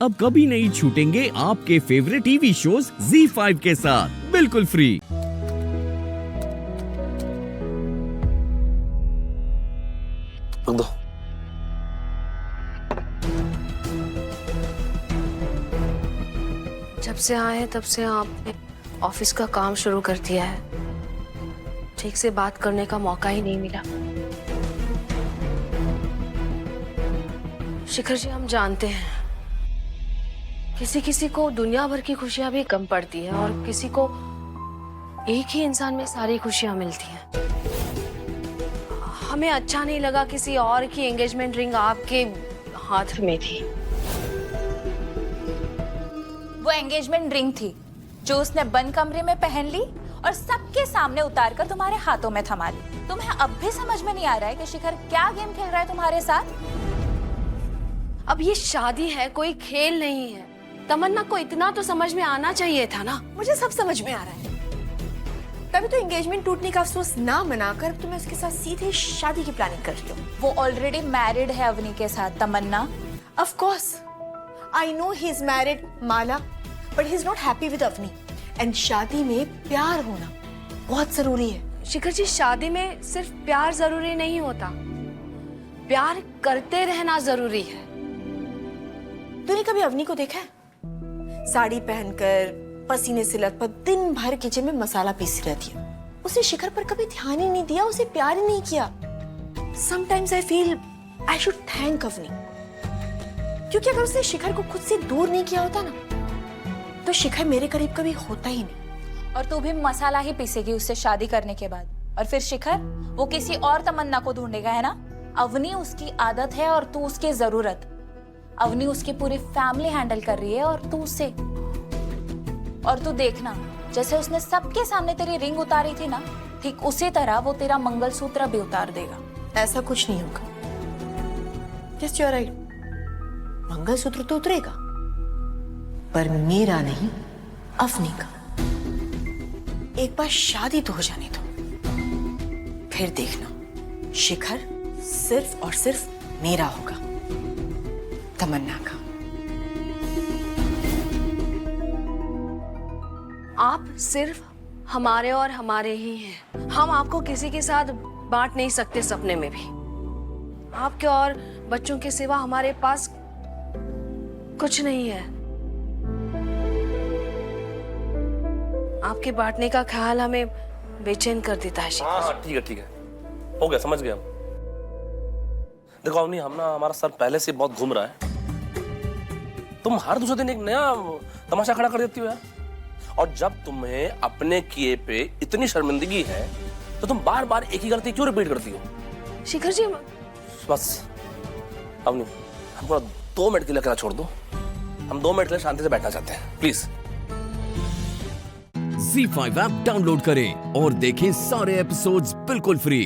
अब कभी नहीं छूटेंगे आपके फेवरेट टीवी शोज ZEE5 के साथ बिल्कुल फ्री। रख दो। जब से आए तब से आपने ऑफिस का काम शुरू कर दिया है। ठीक से बात करने का मौका ही नहीं मिला। शिखर जी, हम जानते हैं किसी किसी को दुनिया भर की खुशियां भी कम पड़ती है और किसी को एक ही इंसान में सारी खुशियां मिलती हैं। हमें अच्छा नहीं लगा किसी और की एंगेजमेंट रिंग आपके हाथ में थी। वो एंगेजमेंट रिंग थी जो उसने बंद कमरे में पहन ली और सबके सामने उतारकर तुम्हारे हाथों में थमा ली। तुम्हें अब भी समझ में नहीं आ रहा है कि शिखर क्या गेम खेल रहा है तुम्हारे साथ? अब ये शादी है, कोई खेल नहीं है। तमन्ना को इतना तो समझ में आना चाहिए था ना। मुझे सब समझ में आ रहा है। तभी तो एंगेजमेंट टूटने का अफसोस ना मनाकर अब तो मैं उसके साथ सीधे शादी की प्लानिंग कर रही हूँ। वो ऑलरेडी मैरिड है अवनी के साथ। तमन्ना, Of course, I know he is married, Mala, but he is not happy with Avani. And शादी में प्यार होना बहुत जरूरी है। शिखर जी, शादी में सिर्फ प्यार जरूरी नहीं होता, प्यार करते रहना जरूरी है। तूने कभी अवनी को देखा है? साड़ी पहनकर पसीने से लथपथ दिन भर किचन में मसाला पीसी रहती है। उसने शिखर पर कभी ध्यान ही नहीं दिया, उसे प्यार ही नहीं किया। Sometimes I feel I should thank Avani, क्योंकि अगर उसने शिखर को खुद से दूर नहीं किया होता ना, तो शिखर मेरे करीब कभी होता ही नहीं। और तू भी मसाला ही पीसेगी उससे शादी करने के बाद। और फिर शिखर वो किसी और तमन्ना को ढूंढेगा, है ना? अवनी उसकी आदत है और तू उसकी जरूरत। अवनी उसकी पूरी फैमिली हैंडल कर रही है और तू उसे। और तू देखना, जैसे उसने सबके सामने तेरी रिंग उतारी थी ना, ठीक उसी तरह वो तेरा मंगलसूत्र भी उतार देगा। ऐसा कुछ नहीं होगा। Yes, you're right. मंगलसूत्र तो उतरेगा, पर मेरा नहीं, अवनी का। एक बार शादी तो हो जाने दो, फिर देखना शिखर सिर्फ और सिर्फ मेरा होगा, तमन्ना का। आप सिर्फ हमारे और हमारे ही हैं। हम आपको किसी के साथ बांट नहीं सकते, सपने में भी। आपके और बच्चों के सिवा हमारे पास कुछ नहीं है। आपके बांटने का ख्याल हमें बेचैन कर देता है। हाँ, ठीक है, ठीक है, हो गया, समझ गया। देखो अवनी, हम ना, हमारा सर पहले से बहुत घूम रहा है। तुम हर दूसरे दिन एक नया तमाशा खड़ा कर देती हो यार। और जब तुम्हें अपने किए पे इतनी शर्मिंदगी है तो तुम बार बार एक ही गलती क्यों रिपीट करती हो? शिखर जी, बस अवनी, हमको 2 मिनट के लिए अकेला छोड़ दो। हम 2 मिनट के लिए शांति से बैठना चाहते हैं, प्लीज। ZEE5 ऐप डाउनलोड करें और देखें सारे एपिसोड्स बिल्कुल फ्री।